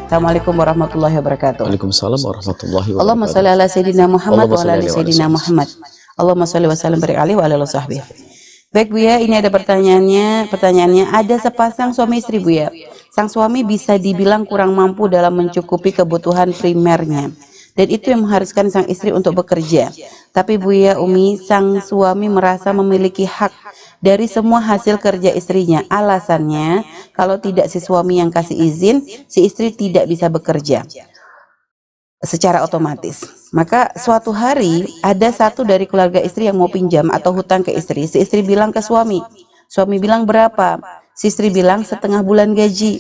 Assalamualaikum warahmatullahi wabarakatuh. Waalaikumsalam warahmatullahi wabarakatuh. Allahumma sholli ala sayyidina Muhammad wa ala ali Allahumma sayyidina sholli Muhammad. Allahumma sholli wa sallim barik alaihi wa ala alihi wasahbihi. Baik Bu ya, ini ada pertanyaannya ada sepasang suami istri Bu ya. Sang suami bisa dibilang kurang mampu dalam mencukupi kebutuhan primernya. Dan itu yang mengharuskan sang istri untuk bekerja. Tapi Bu ya Umi, sang suami merasa memiliki hak dari semua hasil kerja istrinya. Alasannya, kalau tidak si suami yang kasih izin, si istri tidak bisa bekerja secara otomatis. Maka suatu hari ada satu dari keluarga istri yang mau pinjam atau hutang ke istri. Si istri bilang ke suami bilang berapa? Si istri bilang setengah bulan gaji.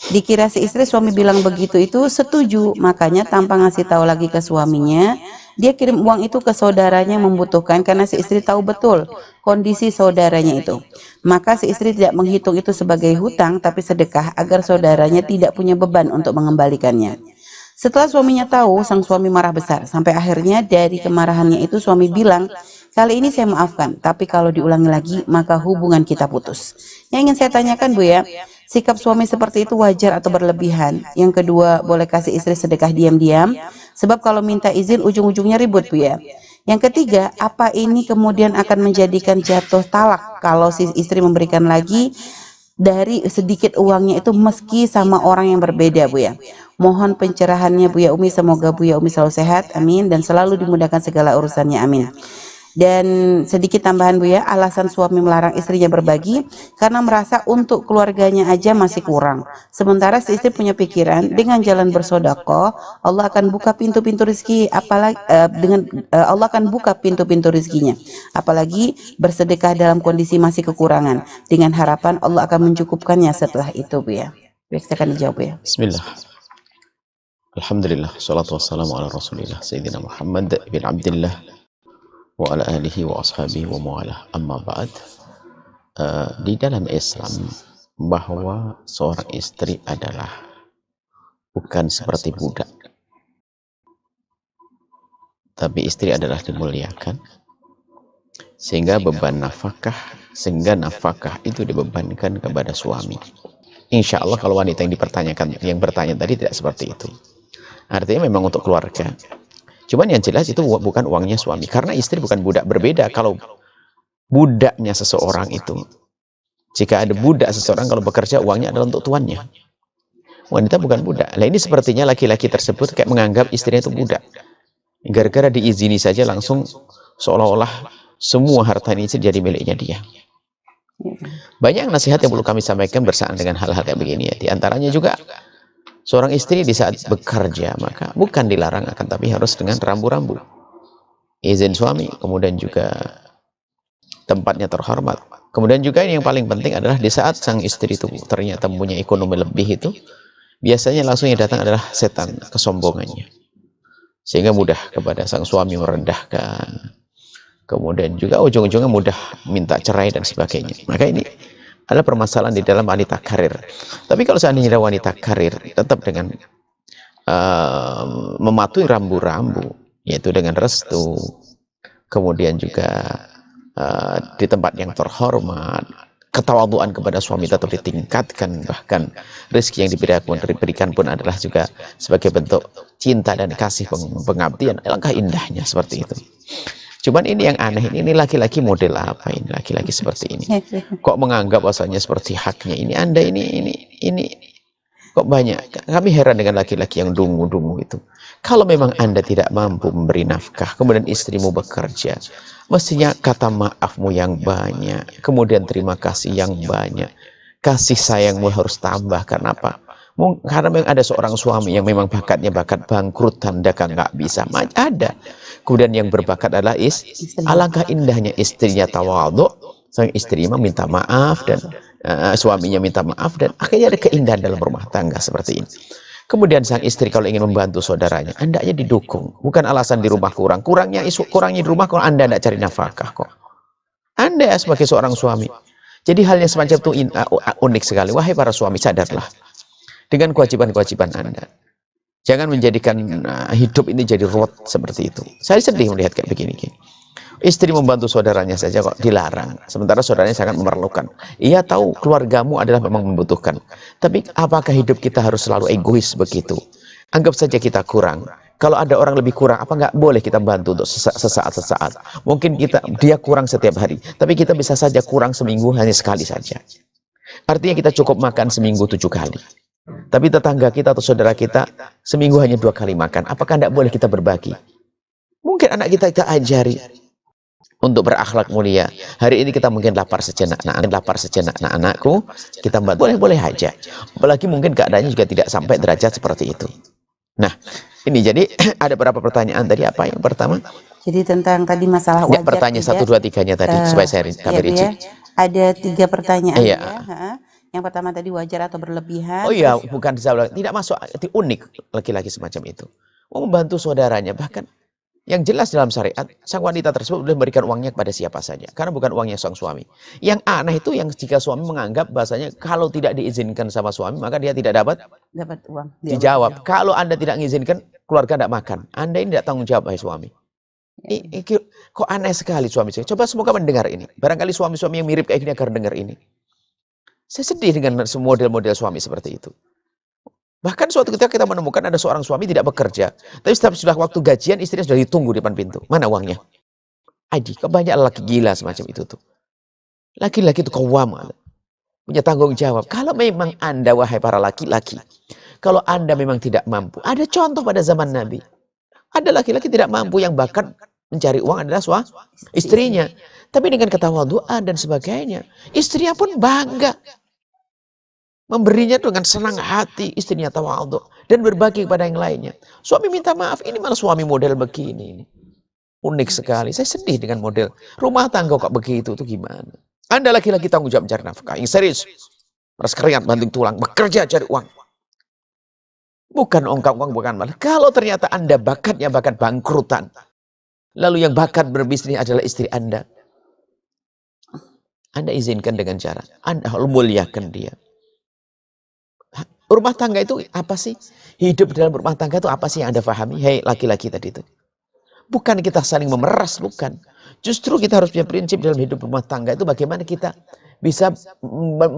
Dikira si istri suami bilang begitu itu setuju, makanya tanpa ngasih tahu lagi ke suaminya, dia kirim uang itu ke saudaranya yang membutuhkan karena si istri tahu betul kondisi saudaranya itu. Maka si istri tidak menghitung itu sebagai hutang tapi sedekah agar saudaranya tidak punya beban untuk mengembalikannya. Setelah suaminya tahu, sang suami marah besar. Sampai akhirnya dari kemarahannya itu suami bilang, kali ini saya maafkan, tapi kalau diulangi lagi maka hubungan kita putus. Yang ingin saya tanyakan Bu ya, sikap suami seperti itu wajar atau berlebihan? Yang kedua, boleh kasih istri sedekah diam-diam? Sebab kalau minta izin ujung-ujungnya ribut Bu ya. Yang ketiga, apa ini kemudian akan menjadikan jatuh talak kalau si istri memberikan lagi dari sedikit uangnya itu meski sama orang yang berbeda Bu ya. Mohon pencerahannya Bu ya Umi, semoga Bu ya Umi selalu sehat, amin, dan selalu dimudahkan segala urusannya, amin. Dan sedikit tambahan Bu ya, alasan suami melarang istrinya berbagi karena merasa untuk keluarganya aja masih kurang. Sementara si istri punya pikiran dengan jalan bersedekah Allah akan buka pintu-pintu rezeki, apalagi Allah akan buka pintu-pintu rezekinya. Apalagi bersedekah dalam kondisi masih kekurangan dengan harapan Allah akan mencukupkannya setelah itu Bu ya. Baik, saya akan dijawab ya. Bismillah. Alhamdulillah, salatu wassalamu ala rasulillah Sayyidina Muhammad bin Abdillah wa ala alihi wa ashabihi wa mu'alah. Amma ba'd. Di dalam Islam bahwa seorang istri adalah bukan seperti budak, tapi istri adalah dimuliakan sehingga nafkah itu dibebankan kepada suami. Insya Allah kalau wanita yang bertanya tadi tidak seperti itu, artinya memang untuk keluarga. Cuman yang jelas itu bukan uangnya suami, karena istri bukan budak. Berbeda kalau budaknya seseorang itu. Jika ada budak seseorang, kalau bekerja uangnya adalah untuk tuannya. Wanita bukan budak. Nah ini sepertinya laki-laki tersebut kayak menganggap istrinya itu budak. Gara-gara diizini saja langsung seolah-olah semua harta ini jadi miliknya dia. Banyak nasihat yang perlu kami sampaikan bersama dengan hal-hal kayak begini ya. Di antaranya juga seorang istri di saat bekerja maka bukan dilarang, akan tapi harus dengan rambu-rambu. Izin suami, kemudian juga tempatnya terhormat. Kemudian juga yang paling penting adalah di saat sang istri itu ternyata mempunyai ekonomi lebih itu, biasanya langsung yang datang adalah setan, kesombongannya. Sehingga mudah kepada sang suami merendahkan. Kemudian juga ujung-ujungnya mudah minta cerai dan sebagainya. Maka ini adalah permasalahan di dalam wanita karir. Tapi kalau seandainya wanita karir tetap dengan mematuhi rambu-rambu, yaitu dengan restu, kemudian juga di tempat yang terhormat, ketawaduan kepada suami tetap ditingkatkan, bahkan rezeki yang diberikan pun adalah juga sebagai bentuk cinta dan kasih pengabdian. Alangkah indahnya seperti itu. Cuman ini yang aneh, ini laki-laki model apa ini? Laki-laki seperti ini. Kok menganggap bahwasanya seperti haknya ini Anda ini kok banyak. Kami heran dengan laki-laki yang dungu-dungu itu. Kalau memang Anda tidak mampu memberi nafkah, kemudian istrimu bekerja, mestinya kata maafmu yang banyak, kemudian terima kasih yang banyak. Kasih sayangmu harus tambah. Karena apa? Karena memang ada seorang suami yang memang bakatnya bakat bangkrut, tanda nggak bisa. Ada. Kemudian yang berbakat adalah alangkah indahnya istrinya tawadhu, sang istri meminta maaf dan suaminya minta maaf, dan akhirnya ada keindahan dalam rumah tangga seperti ini. Kemudian sang istri kalau ingin membantu saudaranya, hendaknya didukung, bukan alasan di rumah kurangnya di rumah kalau Anda tidak cari nafkah kok. Anda sebagai seorang suami. Jadi hal yang semacam itu unik sekali. Wahai para suami, sadarlah dengan kewajiban-kewajiban Anda. Jangan menjadikan hidup ini jadi ruwet seperti itu. Saya sedih melihat kayak begini. Istri membantu saudaranya saja kok dilarang, sementara saudaranya sangat memerlukan. Ia tahu keluargamu adalah memang membutuhkan. Tapi apakah hidup kita harus selalu egois begitu? Anggap saja kita kurang. Kalau ada orang lebih kurang, apa nggak boleh kita bantu untuk sesaat-sesaat? Mungkin dia kurang setiap hari, tapi kita bisa saja kurang seminggu hanya sekali saja. Artinya kita cukup makan seminggu 7 kali. Tapi tetangga kita atau saudara kita seminggu hanya 2 kali makan. Apakah tidak boleh kita berbagi? Mungkin anak kita ajari untuk berakhlak mulia. Hari ini kita mungkin lapar sejenak, anak-anakku, kita boleh aja. Apalagi mungkin keadaannya juga tidak sampai derajat seperti itu. Nah, ini jadi ada beberapa pertanyaan tadi. Apa yang pertama? Jadi tentang tadi masalah Ya, wajar pertanyaan 1, 2, 3-nya tadi supaya saya kami rinci. Ada 3 pertanyaan Iya. ya. Yang pertama tadi wajar atau berlebihan. Oh iya, bukan tidak masuk, unik laki-laki semacam itu. Mau membantu saudaranya, bahkan yang jelas dalam syariat, sang wanita tersebut boleh memberikan uangnya kepada siapa saja. Karena bukan uangnya sang suami. Yang aneh itu yang jika suami menganggap bahasanya kalau tidak diizinkan sama suami, maka dia tidak dapat uang. Dijawab, kalau Anda tidak mengizinkan, keluarga tidak makan. Anda ini tidak tanggung jawab, suami. Kok aneh sekali suami saya. Coba semoga mendengar ini. Barangkali suami-suami yang mirip kayak gini akan dengar ini. Saya sedih dengan model-model suami seperti itu. Bahkan suatu ketika kita menemukan ada seorang suami tidak bekerja, tapi sudah waktu gajian istrinya sudah ditunggu di depan pintu. Mana uangnya? Aji, kok banyak laki gila semacam itu tuh. Laki-laki itu kawam, punya tanggung jawab. Kalau memang Anda, wahai para laki-laki, kalau Anda memang tidak mampu, ada contoh pada zaman Nabi. Ada laki-laki tidak mampu yang bahkan mencari uang adalah istrinya. Tapi dengan ketawaduan dan sebagainya, istrinya pun bangga. Memberinya dengan senang hati, istrinya tawadhu dan berbagi kepada yang lainnya. Suami minta maaf, ini malah suami model begini. Unik sekali. Saya sedih dengan model rumah tangga kok begitu, itu gimana? Anda laki-laki tanggung jawab mencari nafkah, yang serius. Meras keringat, banting tulang, bekerja cari uang. Bukan ongkang uang, bukan malah. Kalau ternyata Anda bakatnya bakat bangkrutan, lalu yang bakat berbisnis adalah istri Anda izinkan dengan cara Anda muliakan dia. Rumah tangga itu apa sih? Hidup dalam rumah tangga itu apa sih yang Anda pahami? Hei laki-laki tadi itu. Bukan kita saling memeras, bukan. Justru kita harus punya prinsip dalam hidup rumah tangga itu bagaimana kita bisa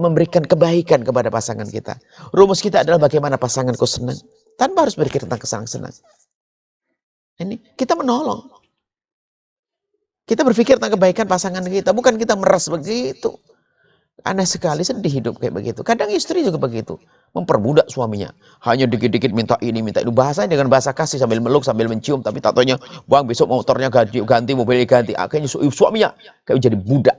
memberikan kebaikan kepada pasangan kita. Rumus kita adalah bagaimana pasanganku senang. Tanpa harus berpikir tentang kesenang-senang. Ini kita menolong. Kita berpikir tentang kebaikan pasangan kita. Bukan kita meras begitu. Aneh sekali, sedih hidup kayak begitu. Kadang istri juga begitu. Memperbudak suaminya. Hanya dikit-dikit minta ini, minta itu. Bahasanya dengan bahasa kasih sambil meluk, sambil mencium. Tapi tak taunya, bang besok motornya ganti, mobilnya ganti. Akhirnya suaminya kayak jadi budak.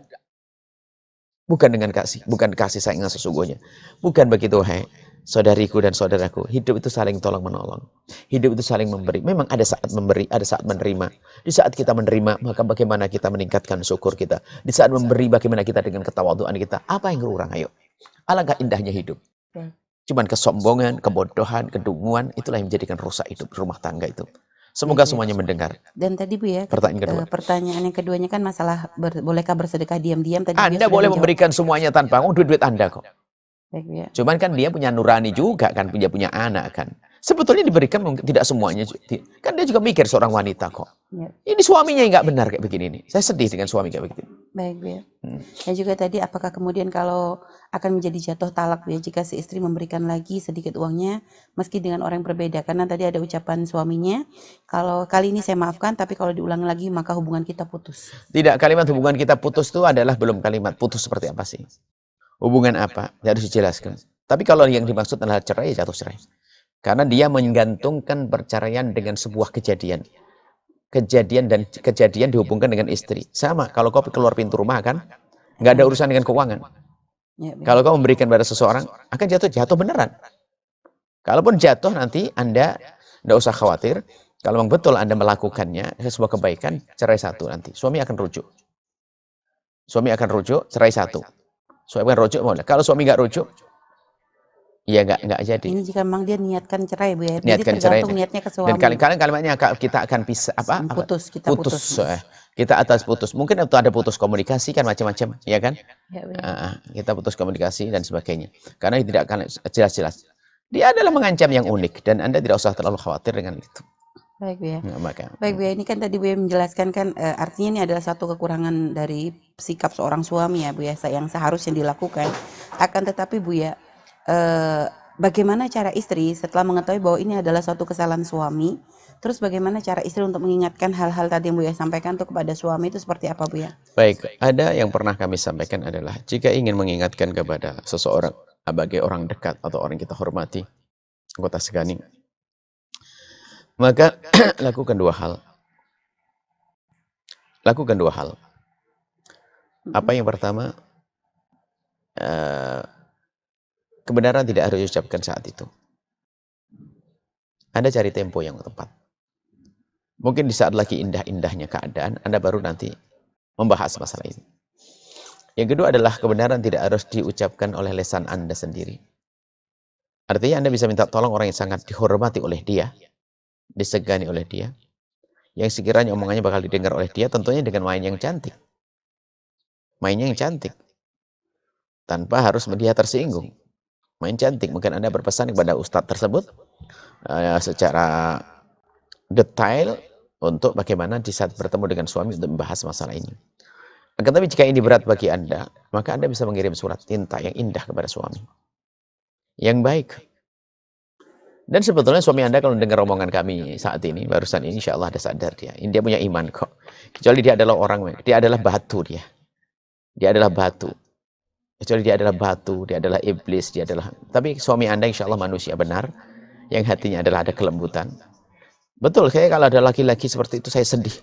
Bukan dengan kasih. Bukan kasih sayang yang sesungguhnya. Bukan begitu, hei. Saudariku dan saudaraku, hidup itu saling tolong-menolong. Hidup itu saling memberi. Memang ada saat memberi, ada saat menerima. Di saat kita menerima, maka bagaimana kita meningkatkan syukur kita. Di saat memberi, bagaimana kita dengan ketawaduan kita. Apa yang kurang? Ayo. Alangkah indahnya hidup. Cuman kesombongan, kebodohan, kedunguan, itulah yang menjadikan rusak hidup rumah tangga itu. Semoga semuanya mendengar. Dan tadi Bu ya, pertanyaan kedua. Pertanyaan yang keduanya kan masalah bolehkah bersedekah diam-diam. Anda boleh memberikan semuanya tanpa duit-duit Anda kok. Baik, ya. Cuman kan dia punya nurani juga kan, punya anak kan. Sebetulnya diberikan mungkin tidak semuanya. Kan dia juga mikir seorang wanita kok. Ya. Ini suaminya yang nggak benar kayak begini nih. Saya sedih dengan suami kayak begitu. Baik, Bu ya. Dan juga tadi apakah kemudian kalau akan menjadi jatuh talak Bu ya, jika si istri memberikan lagi sedikit uangnya meski dengan orang yang berbeda. Karena tadi ada ucapan suaminya, kalau kali ini saya maafkan tapi kalau diulang lagi maka hubungan kita putus. Tidak, kalimat hubungan kita putus itu adalah belum kalimat putus seperti apa sih? Hubungan apa? Harus dijelaskan. Tapi kalau yang dimaksud adalah cerai, jatuh cerai. Karena dia menggantungkan perceraian dengan sebuah kejadian. Kejadian dihubungkan dengan istri. Sama, kalau kau keluar pintu rumah kan, nggak ada urusan dengan keuangan. Ya, kalau kau memberikan pada seseorang, akan jatuh beneran. Kalaupun jatuh nanti Anda tidak usah khawatir. Kalau memang betul Anda melakukannya, sebuah kebaikan, cerai satu nanti. Suami akan rujuk. Cerai satu. Suami kan rujuk, kalau suami nggak rujuk, ya nggak jadi. Ini jika memang dia niatkan cerai Bu ya. Niatkan jadi tergantung cerai. Niatnya ke suami. Dan kalian kalimatnya kita akan pisah putus. Kita atas putus. Mungkin itu ada putus komunikasi kan macam-macam, ya kan? Ya, kita putus komunikasi dan sebagainya. Karena tidak akan jelas-jelas. Dia adalah mengancam yang unik dan Anda tidak usah terlalu khawatir dengan itu. Baik Bu ya. Nah, maka Baik Bu ya, ini kan tadi Bu ya menjelaskan kan artinya ini adalah satu kekurangan dari sikap seorang suami ya Bu ya, yang seharusnya dilakukan. Akan tetapi Bu ya, bagaimana cara istri setelah mengetahui bahwa ini adalah suatu kesalahan suami, terus bagaimana cara istri untuk mengingatkan hal-hal tadi yang Bu ya sampaikan tuh kepada suami itu seperti apa Bu ya? baik, ada yang pernah kami sampaikan adalah jika ingin mengingatkan kepada seseorang sebagai orang dekat atau orang kita hormati, anggota segani, maka lakukan dua hal. Lakukan dua hal. Apa yang pertama, kebenaran tidak harus diucapkan saat itu. Anda cari tempo yang tepat. Mungkin di saat lagi indah-indahnya keadaan, Anda baru nanti membahas masalah ini. Yang kedua adalah kebenaran tidak harus diucapkan oleh lisan Anda sendiri. Artinya Anda bisa minta tolong orang yang sangat dihormati oleh dia, disegani oleh dia, yang sekiranya omongannya bakal didengar oleh dia, tentunya dengan main yang cantik. Mainnya yang cantik. Tanpa harus dia tersinggung. Main cantik. Mungkin Anda berpesan kepada ustadz tersebut secara detail untuk bagaimana di saat bertemu dengan suami untuk membahas masalah ini. Tetapi jika ini berat bagi Anda, maka Anda bisa mengirim surat cinta yang indah kepada suami. Yang baik. Dan sebetulnya suami Anda kalau mendengar omongan kami saat ini, barusan ini, insya Allah ada sadar dia. Dia punya iman kok. Kecuali dia adalah dia adalah batu dia. Dia adalah batu. Kecuali dia adalah batu, dia adalah iblis, dia adalah... Tapi suami Anda insya Allah manusia benar, yang hatinya adalah ada kelembutan. Betul, saya kalau ada laki-laki seperti itu, saya sedih.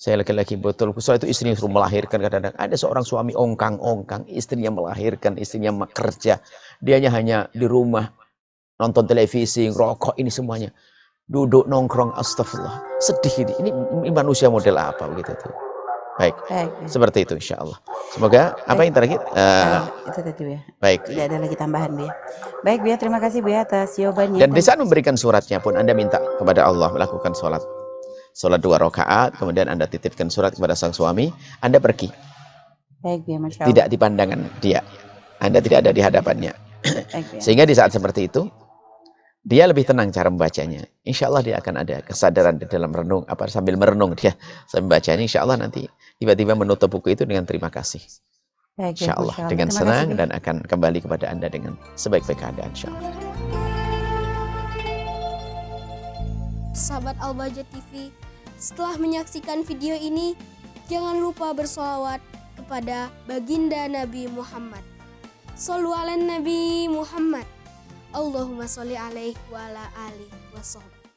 Saya laki-laki betul, soal itu istrinya suruh melahirkan, kadang-kadang ada seorang suami ongkang-ongkang, istrinya melahirkan, istrinya kerja, dianya hanya di rumah, nonton televisi, rokok, ini semuanya. Duduk nongkrong, astagfirullah. Sedih ini manusia model apa begitu tuh. Baik, seperti itu insya Allah. Semoga apa yang terakhir? Itu tadi Bu ya. Baik. Tidak ada lagi tambahan Bu ya. Baik Bu ya, terima kasih Bu ya atas jawabannya. Dan di saat memberikan suratnya pun Anda minta kepada Allah melakukan sholat 2 rakaat, kemudian Anda titipkan surat kepada sang suami, Anda pergi. Baik Bu ya, Masya Allah. Tidak di pandangan dia. Anda tidak ada di hadapannya. Baik, Bu ya. Sehingga di saat seperti itu, dia lebih tenang cara membacanya. Insya Allah dia akan ada kesadaran di dalam renung, sambil merenung dia sambil membacanya. Insya Allah nanti tiba-tiba menutup buku itu dengan terima kasih. Baik, Insya Allah dengan senang dan akan kembali kepada Anda dengan sebaik-baik keadaan. Insya Allah. Sahabat Al-Bahjah TV, setelah menyaksikan video ini, jangan lupa bersolawat kepada baginda Nabi Muhammad. Shollu ala Nabi Muhammad. Allahumma sholli alaihi wa ala alihi wa sahbihi.